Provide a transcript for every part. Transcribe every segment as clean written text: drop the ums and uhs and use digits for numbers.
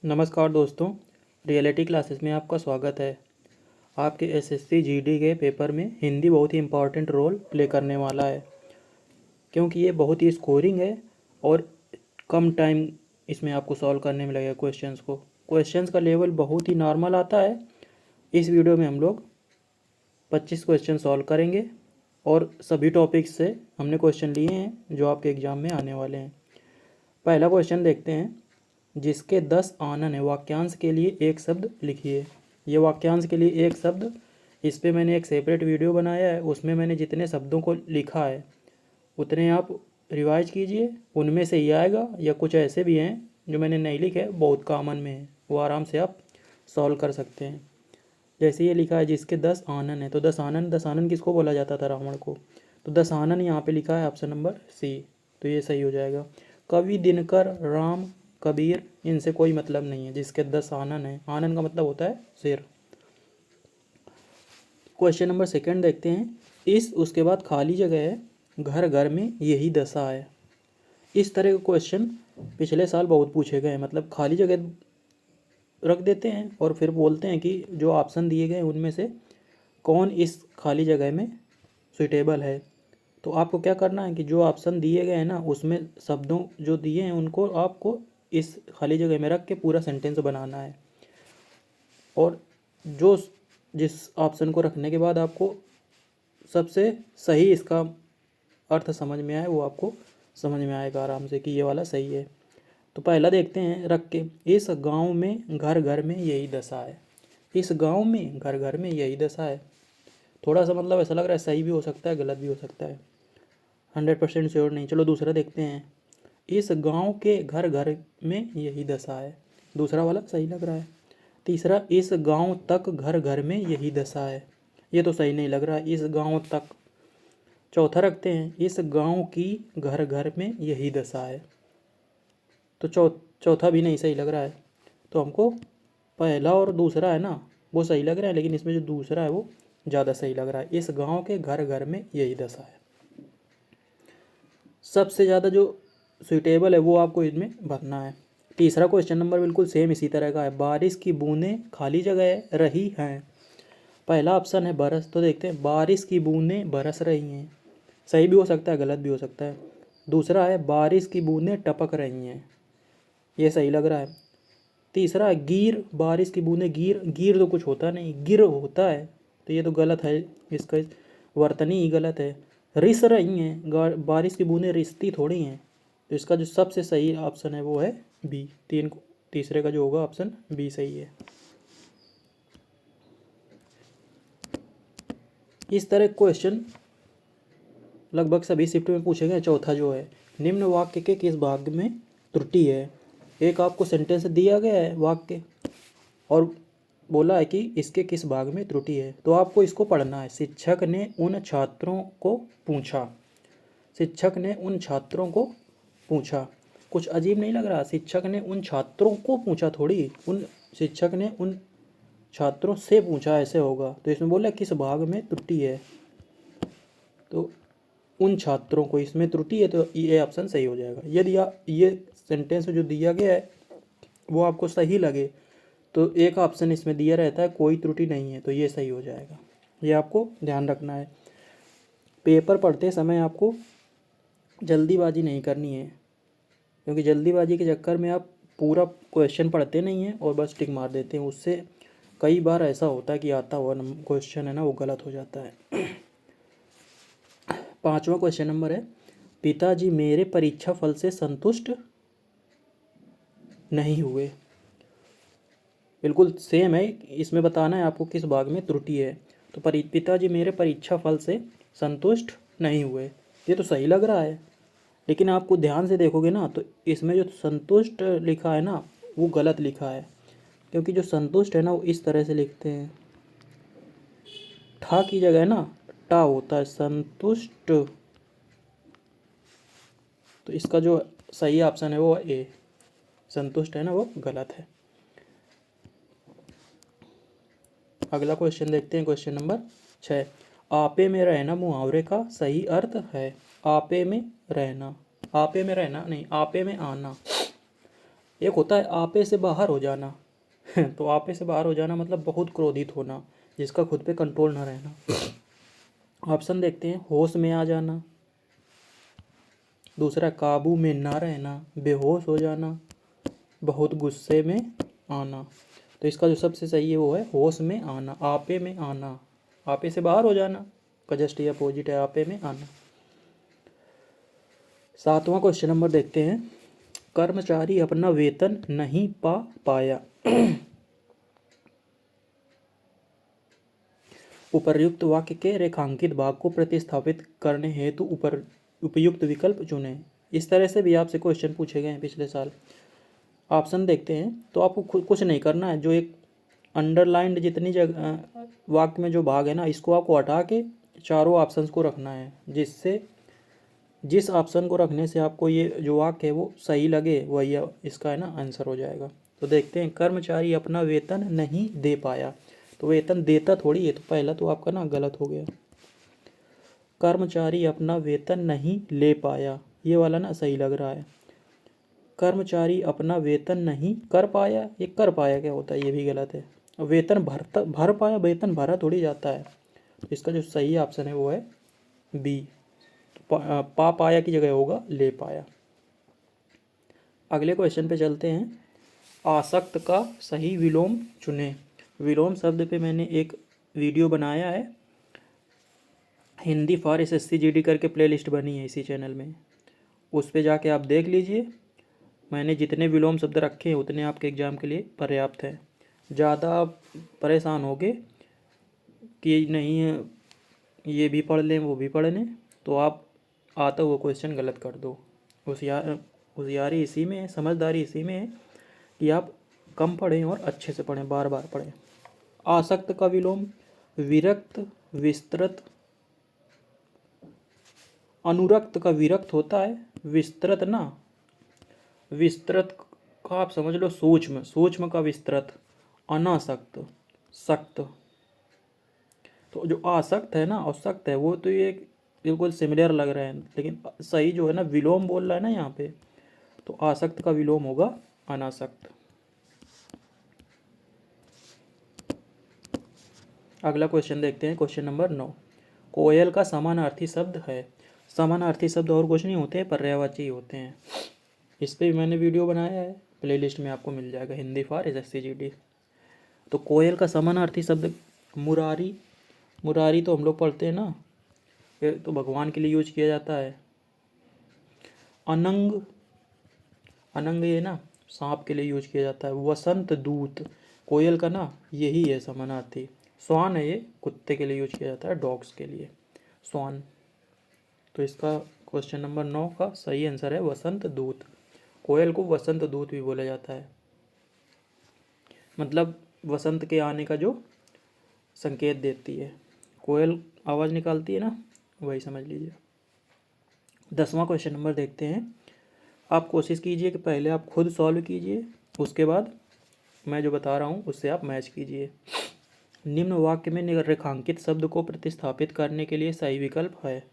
नमस्कार दोस्तों, reality classes में आपका स्वागत है। आपके एसएससी जीडी के पेपर में हिंदी बहुत ही इम्पोर्टेंट रोल प्ले करने वाला है, क्योंकि ये बहुत ही स्कोरिंग है और कम टाइम इसमें आपको सॉल्व करने में लगेगा। क्वेश्चंस का लेवल बहुत ही नॉर्मल आता है। इस वीडियो में हम लोग 25 क्वेश्चन सॉल्व करेंगे और सभी टॉपिक्स से हमने क्वेश्चन लिए हैं जो आपके एग्ज़ाम में आने वाले हैं। पहला क्वेश्चन देखते हैं। जिसके 10 आनन है, वाक्यांश के लिए एक शब्द लिखिए। ये वाक्यांश के लिए एक शब्द, इस पर मैंने एक सेपरेट वीडियो बनाया है। उसमें मैंने जितने शब्दों को लिखा है उतने आप रिवाइज कीजिए, उनमें से ही आएगा। या कुछ ऐसे भी हैं जो मैंने नहीं लिखे, बहुत कॉमन में है, वो आराम से आप सॉल्व कर सकते हैं। जैसे ये लिखा है जिसके 10 आनन है, तो 10 आनन किसको बोला जाता था? रावण को। तो 10 आनन यहाँ पे लिखा है, ऑप्शन नंबर सी, तो ये सही हो जाएगा। कवि, दिनकर, राम, कबीर, इनसे कोई मतलब नहीं है। जिसके 10 आनन है, आनन का मतलब होता है शेर। क्वेश्चन नंबर सेकंड देखते हैं। उसके बाद खाली जगह है, घर घर में यही दशा है। इस तरह के क्वेश्चन पिछले साल बहुत पूछे गए हैं। मतलब खाली जगह रख देते हैं और फिर बोलते हैं कि जो ऑप्शन दिए गए उनमें से कौन इस खाली जगह में सुइटेबल है। तो आपको क्या करना है कि जो ऑप्शन दिए गए हैं ना, उसमें शब्दों जो दिए हैं उनको आपको इस खाली जगह में रख के पूरा सेंटेंस बनाना है। और जो जिस ऑप्शन को रखने के बाद आपको सबसे सही इसका अर्थ समझ में आए, वो आपको समझ में आएगा आराम से कि ये वाला सही है। तो पहला देखते हैं रख के। इस गांव में घर घर में यही दशा है। इस गांव में घर घर में यही दशा है। थोड़ा सा मतलब ऐसा लग रहा है सही भी हो सकता है, गलत भी हो सकता है, 100% श्योर नहीं। चलो दूसरा देखते हैं। इस गांव के घर घर में यही दशा है। दूसरा वाला सही लग रहा है। तीसरा, इस गांव तक घर घर में यही दशा है। ये तो सही नहीं लग रहा है, इस गांव तक। चौथा रखते हैं। इस गांव की घर घर में यही दशा है। तो चौथा भी नहीं सही लग रहा है। तो हमको पहला और दूसरा है ना, वो सही लग रहा है, लेकिन इसमें जो दूसरा है वो ज़्यादा सही लग रहा है। इस गांव के घर घर में यही दशा है। सबसे ज़्यादा जो सुइटेबल है वो आपको इसमें भरना है। तीसरा क्वेश्चन नंबर बिल्कुल सेम इसी तरह का है। बारिश की बूंदें खाली जगह रही हैं। पहला ऑप्शन है बरस, तो देखते हैं। बारिश की बूंदें बरस रही हैं, सही भी हो सकता है, गलत भी हो सकता है। दूसरा है बारिश की बूंदें टपक रही हैं, ये सही लग रहा है। तीसरा है गिर, बारिश की बूंदें गिर। गिर तो कुछ होता नहीं, गिर होता है, तो ये तो गलत है। इसका वर्तनी ही गलत है। रिस रही हैं, बारिश की बूंदें रिसती थोड़ी हैं। तो इसका जो सबसे सही ऑप्शन है वो है बी। तीसरे का जो होगा ऑप्शन बी सही है। इस तरह क्वेश्चन लगभग सभी शिफ्ट में पूछे गए। चौथा जो है, निम्न वाक्य के किस भाग में त्रुटि है। एक आपको सेंटेंस दिया गया है वाक्य और बोला है कि इसके किस भाग में त्रुटि है, तो आपको इसको पढ़ना है। शिक्षक ने उन छात्रों को पूछा। शिक्षक ने उन छात्रों को पूछा, कुछ अजीब नहीं लग रहा? शिक्षक ने उन छात्रों को पूछा थोड़ी, शिक्षक ने उन छात्रों से पूछा, ऐसे होगा। तो इसमें बोला किस भाग में त्रुटि है, तो उन छात्रों को इसमें त्रुटि है, तो ये ऑप्शन सही हो जाएगा। यदि ये सेंटेंस जो दिया गया है वो आपको सही लगे तो एक ऑप्शन इसमें दिया रहता है कोई त्रुटि नहीं है, तो ये सही हो जाएगा। ये आपको ध्यान रखना है। पेपर पढ़ते समय आपको जल्दीबाजी नहीं करनी है, क्योंकि जल्दीबाजी के चक्कर में आप पूरा क्वेश्चन पढ़ते नहीं हैं और बस टिक मार देते हैं। उससे कई बार ऐसा होता है कि आता हुआ क्वेश्चन है ना, वो गलत हो जाता है। पांचवा क्वेश्चन नंबर है, पिताजी मेरे परीक्षा फल से संतुष्ट नहीं हुए। बिल्कुल सेम है, इसमें बताना है आपको किस भाग में त्रुटि है। तो पिताजी मेरे परीक्षा फल से संतुष्ट नहीं हुए, ये तो सही लग रहा है, लेकिन आपको ध्यान से देखोगे ना तो इसमें जो संतुष्ट लिखा है ना वो गलत लिखा है। क्योंकि जो संतुष्ट है ना वो इस तरह से लिखते हैं, ठा की जगह ना टा होता है, संतुष्ट। तो इसका जो सही ऑप्शन है वो ए, संतुष्ट है ना वो गलत है। अगला क्वेश्चन देखते हैं, क्वेश्चन नंबर 6। आपे में रहना मुहावरे का सही अर्थ है। आपे में रहना, आपे में रहना नहीं, आपे में आना। एक होता है आपे से बाहर हो जाना। तो आपे से बाहर हो जाना मतलब बहुत क्रोधित होना, जिसका खुद पे कंट्रोल ना रहना। ऑप्शन देखते हैं, होश में आ जाना, दूसरा काबू में ना रहना, बेहोश हो जाना, बहुत गुस्से में आना। तो इसका जो सबसे सही है वो है होश में आना, आपे में आना। आपे से बाहर हो जाना का जस्ट ये अपोजिट है आपे में आना। 7वां क्वेश्चन नंबर देखते हैं, कर्मचारी अपना वेतन नहीं पा पाया। उपर्युक्त वाक्य के रेखांकित भाग को प्रतिस्थापित करने हेतु उपयुक्त विकल्प चुनें। इस तरह से भी आपसे क्वेश्चन पूछे गए हैं पिछले साल। ऑप्शन देखते हैं, तो आपको कुछ नहीं करना है, जो एक अंडरलाइंड जितनी जगह वाक्य में जो भाग है ना, इसको आपको हटा के चारों ऑप्शंस को रखना है, जिससे जिस ऑप्शन को रखने से आपको ये जो वाक्य है वो सही लगे वही इसका है ना आंसर हो जाएगा। तो देखते हैं, कर्मचारी अपना वेतन नहीं दे पाया, तो वेतन देता थोड़ी है, तो पहला तो आपका ना गलत हो गया। कर्मचारी अपना वेतन नहीं ले पाया, ये वाला ना सही लग रहा है। कर्मचारी अपना वेतन नहीं कर पाया, ये कर पाया क्या होता है, ये भी गलत है। वेतन भर पाया, वेतन भरा थोड़ी जाता है। तो इसका जो सही ऑप्शन है वो है बी, पा पाया की जगह होगा ले पाया। अगले क्वेश्चन पे चलते हैं, आसक्त का सही विलोम चुनें। विलोम शब्द पे मैंने एक वीडियो बनाया है, हिंदी फॉर SSC GD करके प्लेलिस्ट बनी है इसी चैनल में, उस पे जाके आप देख लीजिए। मैंने जितने विलोम शब्द रखे हैं उतने आपके एग्ज़ाम के लिए पर्याप्त हैं। ज़्यादा आप परेशान होगे कि नहीं ये भी पढ़ लें वो भी पढ़ लें, तो आप आता हुआ क्वेश्चन गलत कर दो। होशियारी इसी में है, समझदारी इसी में है कि आप कम पढ़ें और अच्छे से पढ़ें, बार बार पढ़ें। आसक्त का विलोम विरक्त, विस्तृत, अनुरक्त का विरक्त होता है, विस्तृत ना, विस्तृत का आप समझ लो सूक्ष्म, सूक्ष्म का विस्तृत, अनासक्त, सक्त। तो जो आसक्त है ना और सक्त है वो तो ये बिल्कुल सिमिलर लग रहे हैं, लेकिन सही जो है ना विलोम बोल रहा है ना यहाँ पे, तो आसक्त का विलोम होगा अनासक्त। अगला क्वेश्चन देखते हैं, क्वेश्चन नंबर 9। कोयल का समानार्थी शब्द है। समानार्थी शब्द और कुछ नहीं होते हैं, पर्यायवाची होते हैं। इस पर भी मैंने वीडियो बनाया है, प्लेलिस्ट में आपको मिल जाएगा, हिंदी फॉर SSC GD। तो कोयल का समानार्थी शब्द मुरारी। मुरारी तो हम लोग पढ़ते हैं ना, ये तो भगवान के लिए यूज किया जाता है। अनंग, अनंग ये ना सांप के लिए यूज किया जाता है। वसंत दूत, कोयल का ना यही है समानार्थी। स्वान है, ये कुत्ते के लिए यूज किया जाता है, डॉग्स के लिए स्वान। तो इसका क्वेश्चन नंबर 9 का सही आंसर है वसंत दूत। कोयल को वसंत दूत भी बोला जाता है, मतलब वसंत के आने का जो संकेत देती है। कोयल आवाज़ निकालती है ना, वही समझ लीजिए। 10वां क्वेश्चन नंबर देखते हैं। आप कोशिश कीजिए कि पहले आप खुद सॉल्व कीजिए, उसके बाद मैं जो बता रहा हूँ उससे आप मैच कीजिए। निम्न वाक्य में रेखांकित शब्द को प्रतिस्थापित करने के लिए सही विकल्प है।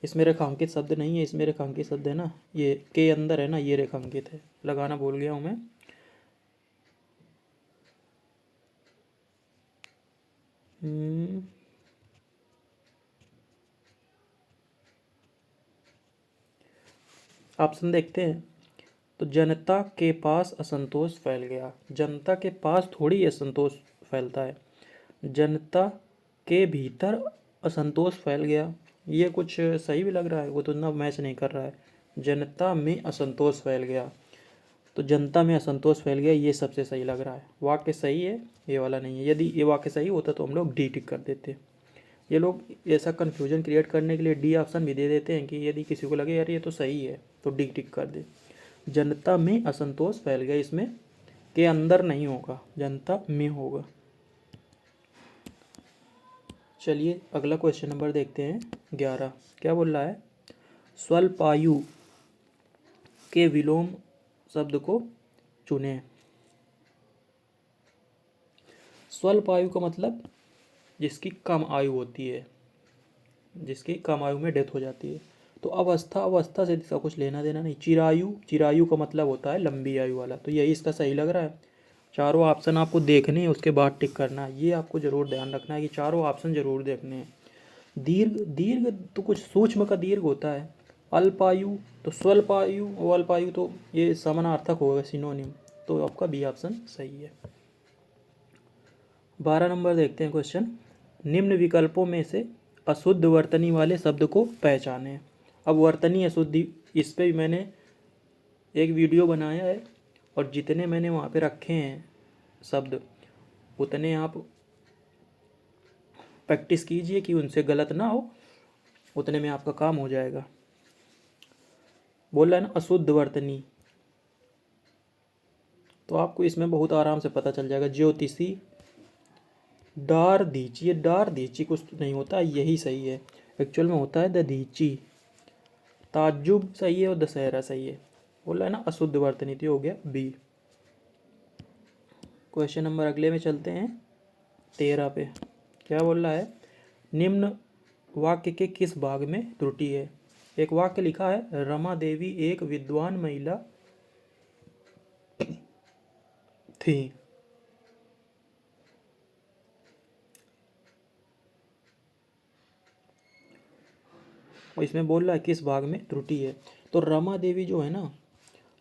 इसमें रेखांकित शब्द नहीं है, इसमें रेखांकित शब्द है ना, ये के अंदर है ना, ये रेखांकित है, लगाना भूल गया हूँ मैं। ऑप्शन देखते हैं, तो जनता के पास असंतोष फैल गया। जनता के पास थोड़ी असंतोष फैलता है, जनता के भीतर असंतोष फैल गया, ये कुछ सही भी लग रहा है, वो तो ना मैच नहीं कर रहा है। जनता में असंतोष फैल गया, तो जनता में असंतोष फैल गया, ये सबसे सही लग रहा है। वाक्य सही है, ये वाला नहीं है। यदि ये वाक्य सही होता तो हम लोग डी टिक कर देते। ये लोग ऐसा कन्फ्यूजन क्रिएट करने के लिए डी ऑप्शन भी दे देते हैं कि यदि किसी को लगे यार ये तो सही है तो डी टिक कर दे। जनता में असंतोष फैल गया, इसमें के अंदर नहीं होगा, जनता में होगा। चलिए अगला क्वेश्चन नंबर देखते हैं 11। क्या बोल रहा है, स्वल्पायु के विलोम शब्द को चुनें। स्वल्प आयु का मतलब जिसकी कम आयु होती है, जिसकी कम आयु में डेथ हो जाती है। तो अवस्था अवस्था से इसका कुछ लेना देना नहीं। चिरायु, चिरायु का मतलब होता है लंबी आयु वाला, तो यही इसका सही लग रहा है। चारों ऑप्शन आपको देखने हैं, उसके बाद टिक करना है। ये आपको जरूर ध्यान रखना है कि चारों ऑप्शन जरूर देखने हैं। दीर्घ, दीर्घ तो कुछ सूक्ष्म का दीर्घ होता है। अल्पायु तो स्वल्पायु और अल्पायु तो ये समानार्थक होगा, सिनोनिम। तो आपका बी ऑप्शन सही है। 12 नंबर देखते हैं क्वेश्चन। निम्न विकल्पों में से अशुद्ध वर्तनी वाले शब्द को पहचानें। अब वर्तनी अशुद्धि, इस पे भी मैंने एक वीडियो बनाया है, और जितने मैंने वहाँ पे रखे हैं शब्द, उतने आप प्रैक्टिस कीजिए कि उनसे गलत ना हो, उतने में आपका काम हो जाएगा। बोल रहा है ना अशुद्ध वर्तनी, तो आपको इसमें बहुत आराम से पता चल जाएगा। ज्योतिषी, डार दीची, ये डार दीची कुछ नहीं होता, यही सही है। एक्चुअल में होता है दधीची। ताज्जुब सही है और दशहरा सही है। बोल रहा है ना अशुद्ध वर्तनी, तो हो गया बी। क्वेश्चन नंबर अगले में चलते हैं 13 पे। क्या बोल रहा है, निम्न वाक्य के किस भाग में त्रुटि है। एक वाक्य लिखा है, रमा देवी एक विद्वान महिला थी। और इसमें बोल रहा है किस भाग में त्रुटि है। तो रमा देवी जो है ना,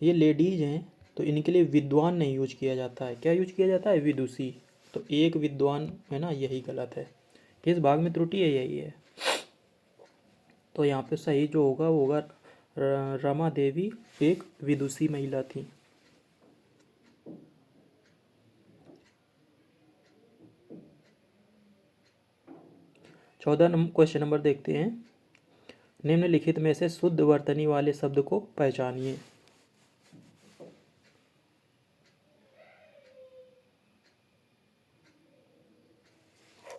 ये लेडीज हैं, तो इनके लिए विद्वान नहीं यूज किया जाता है। क्या यूज किया जाता है, विदुषी। तो एक विद्वान है ना, यही गलत है। किस भाग में त्रुटि है, यही है। तो यहाँ पे सही जो होगा वो होगा रमा देवी एक विदुषी महिला थी। 14 क्वेश्चन नंबर देखते हैं। निम्नलिखित में से शुद्ध वर्तनी वाले शब्द को पहचानिए।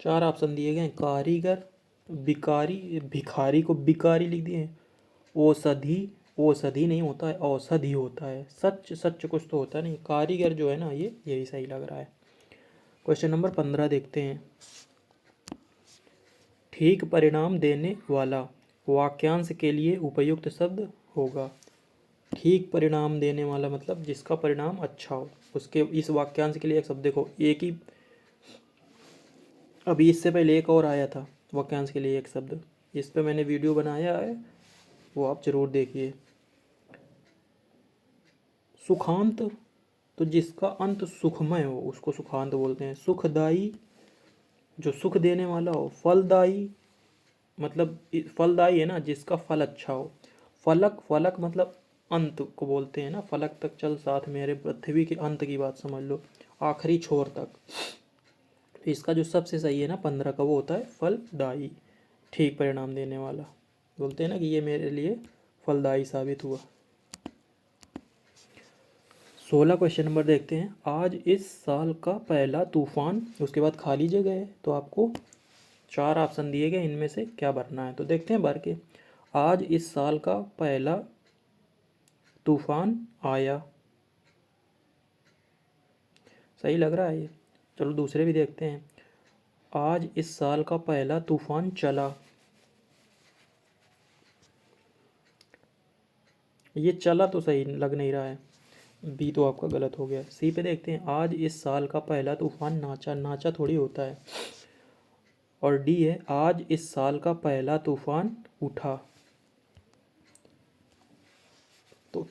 चार ऑप्शन दिए गए हैं, कारीगर, बिकारी, भिखारी को बिकारी लिख दिए हैं। औषधि, औषधि नहीं होता है, औषधि होता है। सच, सच कुछ तो होता नहीं। कारीगर जो है ना, ये यही सही लग रहा है। क्वेश्चन नंबर 15 देखते हैं। ठीक परिणाम देने वाला वाक्यांश के लिए उपयुक्त शब्द होगा। ठीक परिणाम देने वाला मतलब जिसका परिणाम अच्छा हो, उसके इस वाक्यांश के लिए एक शब्द देखो। एक ही, अभी इससे पहले एक और आया था वाक्यांश के लिए एक शब्द, इस पे मैंने वीडियो बनाया है, वो आप जरूर देखिए। सुखांत तो जिसका अंत सुखमय हो उसको सुखांत बोलते हैं। सुखदाई, जो सुख देने वाला हो। फलदाई, मतलब फलदाई है ना जिसका फल अच्छा हो। फलक, फलक मतलब अंत को बोलते हैं ना, फलक तक चल साथ मेरे, पृथ्वी के अंत की बात समझ लो, आखिरी छोर तक। इसका जो सबसे सही है ना 15 का, वो होता है फलदायी, ठीक परिणाम देने वाला। बोलते हैं ना कि ये मेरे लिए फलदायी साबित हुआ। 16 क्वेश्चन नंबर देखते हैं। आज इस साल का पहला तूफान, उसके बाद खाली जगह है, तो आपको चार ऑप्शन दिए गए, इनमें से क्या भरना है। तो देखते हैं भर के। आज इस साल का पहला तूफान आया, सही लग रहा है ये। चलो दूसरे भी देखते हैं। आज इस साल का पहला तूफान चला, ये चला तो सही लग नहीं रहा है, बी तो आपका गलत हो गया। सी पे देखते हैं। आज इस साल का पहला तूफान नाचा, नाचा थोड़ी होता है। और डी है, आज इस साल का पहला तूफान उठा। तो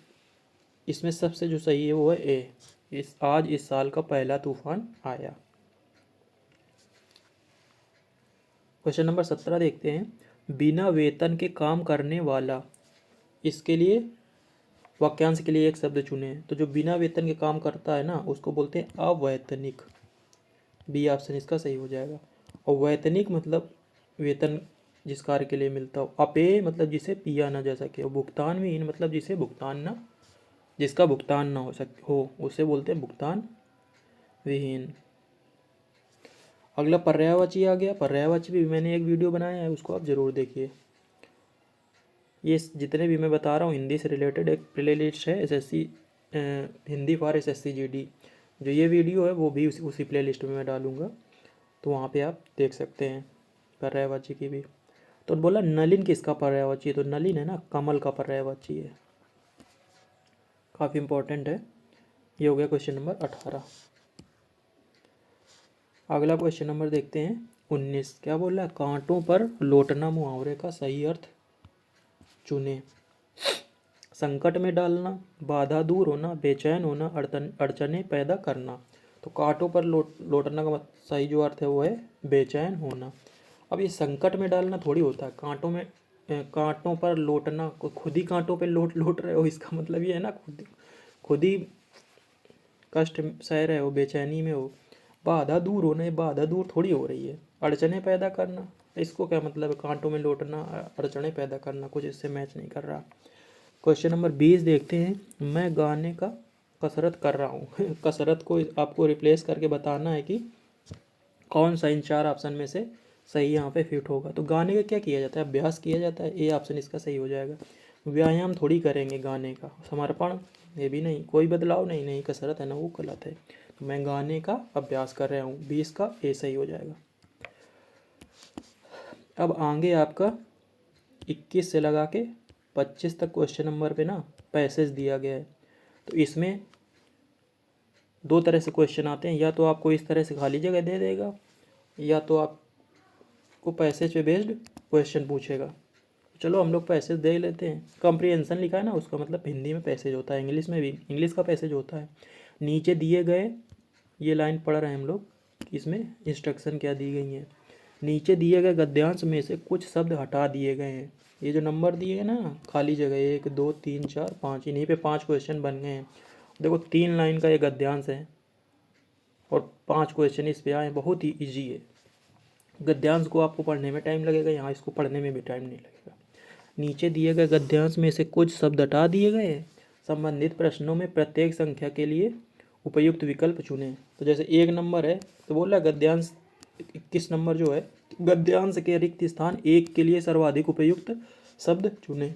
इसमें सबसे जो सही है वो है ए, आज इस साल का पहला तूफान आया। क्वेश्चन नंबर 17 देखते हैं। बिना वेतन के काम करने वाला, इसके लिए वाक्यांश के लिए एक शब्द चुने। तो जो बिना वेतन के काम करता है ना, उसको बोलते हैं अवैतनिक। बी ऑप्शन इसका सही हो जाएगा। और वैतनिक मतलब वेतन जिस कार्य के लिए मिलता हो। अपेय मतलब जिसे पिया ना जा सके। और भुगतान विहीन मतलब जिसे भुगतान ना, जिसका भुगतान ना हो सके हो, उसे बोलते हैं भुगतान विहीन। अगला पर्यायवाची आ गया। पर्यायवाची भी मैंने एक वीडियो बनाया है, उसको आप जरूर देखिए। ये जितने भी मैं बता रहा हूँ हिंदी से रिलेटेड एक प्ले लिस्ट है, SSC Hindi for SSC GD. जो ये वीडियो है वो भी उसी प्ले लिस्ट में मैं डालूँगा, तो वहाँ पे आप देख सकते हैं पर्यायवाची की भी। तो बोला नलिन किसका पर्यायवाची है, तो नलिन है ना, कमल का पर्यायवाची है। काफ़ी इंपॉर्टेंट है। ये हो गया क्वेश्चन नंबर 18। अगला क्वेश्चन नंबर देखते हैं 19। क्या बोल रहा है, कांटों पर लौटना मुहावरे का सही अर्थ चुने। संकट में डालना, बाधा दूर होना, बेचैन होना, अड़चने पैदा करना। तो कांटों पर लौटना का सही जो अर्थ है वो है बेचैन होना। अब ये संकट में डालना थोड़ी होता है, कांटों पर लौटना, खुद ही कांटों पे लौट रहे हो, इसका मतलब ये है ना खुद ही कष्ट सह रहे हो, बेचैनी में हो। बाधा दूर होना, ये बाधा दूर थोड़ी हो रही है। अड़चने पैदा करना, इसको क्या मतलब है, कांटों में लौटना, अड़चने पैदा करना, कुछ इससे मैच नहीं कर रहा। क्वेश्चन नंबर 20 देखते हैं। मैं गाने का कसरत कर रहा हूँ कसरत को आपको रिप्लेस करके बताना है कि कौन सा इन 4 ऑप्शन में से सही यहाँ पे फिट होगा। तो गाने का क्या किया जाता है, अभ्यास किया जाता है, ए ऑप्शन इसका सही हो जाएगा। व्यायाम थोड़ी करेंगे गाने का, समर्पण ये भी नहीं, कोई बदलाव नहीं, नहीं कसरत है ना, वो गलत है। तो मैं गाने का अभ्यास कर रहा हूँ, 20 का ए सही हो जाएगा। अब आगे आपका 21 से लगा के 25 तक क्वेश्चन नंबर पे ना पैसेज दिया गया है। तो इसमें 2 तरह से क्वेश्चन आते हैं, या तो आपको इस तरह से खाली जगह दे देगा, या तो आपको पैसेज पे बेस्ड क्वेश्चन पूछेगा। चलो हम लोग पैसेज दे लेते हैं। कॉम्प्रिहेंशन लिखा है ना, उसका मतलब हिंदी में पैसेज होता है, इंग्लिश में भी इंग्लिश का पैसेज होता है। नीचे दिए गए, ये लाइन पढ़ रहे हैं हम लोग, इसमें इंस्ट्रक्शन क्या दी गई हैं। नीचे दिए गए गद्यांश में से कुछ शब्द हटा दिए गए हैं। ये जो नंबर दिए हैं ना, खाली जगह 1 2 3 4 5, इन्हीं पे 5 क्वेश्चन बन गए हैं। देखो 3 लाइन का ये गद्यांश है और 5 क्वेश्चन इस पे आए, बहुत ही ईजी है। गद्यांश को आपको पढ़ने में टाइम लगेगा, यहाँ इसको पढ़ने में भी टाइम नहीं लगेगा। नीचे दिए गए गद्यांश में से कुछ शब्द हटा दिए गए हैं। संबंधित प्रश्नों में प्रत्येक संख्या के लिए उपयुक्त विकल्प चुनें। तो जैसे 1 नंबर है तो बोल रहा है गद्यांश 21 नंबर जो है, गद्यांश के रिक्त स्थान 1 के लिए सर्वाधिक उपयुक्त शब्द चुनें।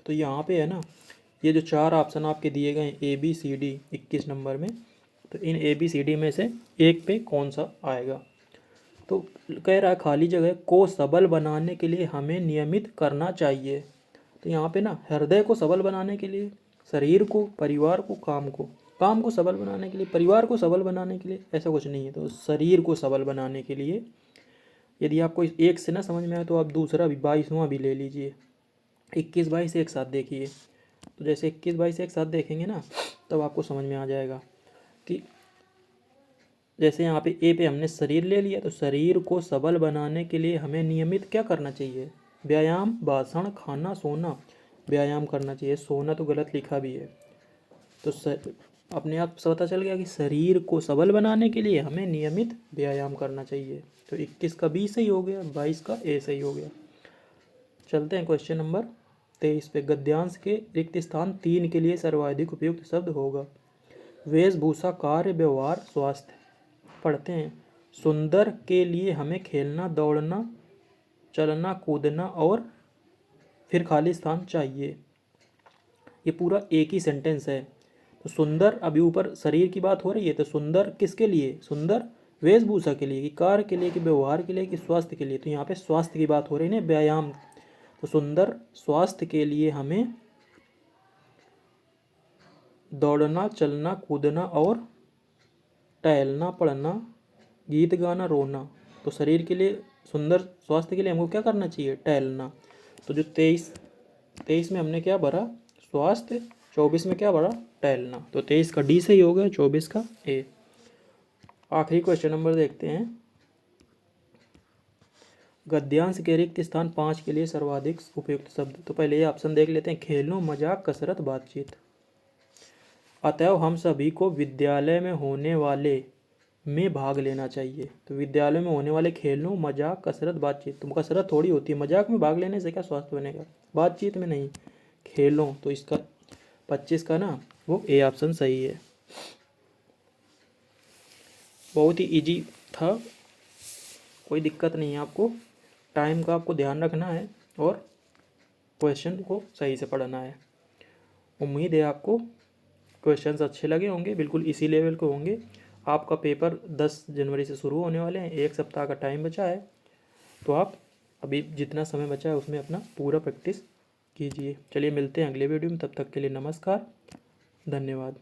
तो यहाँ पे है ना, ये जो 4 ऑप्शन आपके दिए गए हैं ABCD 21 नंबर में, तो इन ABCD में से एक पे कौन सा आएगा। तो कह रहा है खाली जगह को सबल बनाने के लिए हमें नियमित करना चाहिए। तो यहाँ पे ना हृदय को सबल बनाने के लिए, शरीर को, परिवार को, काम को सबल बनाने के लिए, परिवार को सबल बनाने के लिए, ऐसा कुछ नहीं है। तो शरीर को सबल बनाने के लिए, यदि आपको एक से ना समझ में आए तो आप दूसरा भी 22वां भी ले लीजिए। 21 22 एक साथ देखिए। तो जैसे 21 22 एक साथ देखेंगे ना, तब आपको समझ में आ जाएगा कि जैसे यहाँ पे ए पे हमने शरीर ले लिया, तो शरीर को सबल बनाने के लिए हमें नियमित क्या करना चाहिए, व्यायाम, भाषण, खाना, सोना। व्यायाम करना चाहिए, सोना तो गलत लिखा भी है। तो अपने आप पता चल गया कि शरीर को सबल बनाने के लिए हमें नियमित व्यायाम करना चाहिए। तो 21 का बी सही हो गया, 22 का ए सही हो गया। चलते हैं क्वेश्चन नंबर 23 पे। गद्यांश के रिक्त स्थान 3 के लिए सर्वाधिक उपयुक्त शब्द होगा। वेशभूषा, कार्य, व्यवहार, स्वास्थ्य। पढ़ते हैं। सुंदर के लिए हमें खेलना, दौड़ना, चलना, कूदना और फिर खाली स्थान चाहिए। ये पूरा एक ही सेंटेंस है। तो सुंदर, अभी ऊपर शरीर की बात हो रही है, तो सुंदर किसके लिए, सुंदर वेशभूषा के लिए, कि कार्य के लिए, कि व्यवहार के लिए, कि स्वास्थ्य के लिए। तो यहाँ पे स्वास्थ्य की बात हो रही है ना, व्यायाम। तो सुंदर स्वास्थ्य के लिए हमें दौड़ना, चलना, कूदना और टहलना, पढ़ना, गीत गाना, रोना। तो शरीर के लिए, सुंदर स्वास्थ्य के लिए हमको क्या करना चाहिए, टहलना। तो जो 23 में हमने क्या भरा, स्वास्थ्य, 24 में क्या भरा, टहलना। तो 23 का डी सही हो गया, 24 का ए। आखिरी क्वेश्चन नंबर देखते हैं। गद्यांश के रिक्त स्थान 5 के लिए सर्वाधिक उपयुक्त शब्द। तो पहले ये ऑप्शन देख लेते हैं। खेलों, मजाक, कसरत, बातचीत। अतएव हम सभी को विद्यालय में होने वाले में भाग लेना चाहिए। तो विद्यालय में होने वाले खेलों, मजाक, कसरत, बातचीत। तो कसरत थोड़ी होती है, मजाक में भाग लेने से क्या स्वास्थ्य बनेगा, बातचीत में नहीं, खेलों। तो इसका 25 का ना वो ए ऑप्शन सही है। बहुत ही इजी था, कोई दिक्कत नहीं है। आपको टाइम का आपको ध्यान रखना है और क्वेश्चन को सही से पढ़ना है। उम्मीद है आपको क्वेश्चंस अच्छे लगे होंगे, बिल्कुल इसी लेवल के होंगे। आपका पेपर 10 जनवरी से शुरू होने वाले हैं, 1 सप्ताह का टाइम बचा है। तो आप अभी जितना समय बचा है उसमें अपना पूरा प्रैक्टिस कीजिए। चलिए मिलते हैं अगले वीडियो में, तब तक के लिए नमस्कार, धन्यवाद।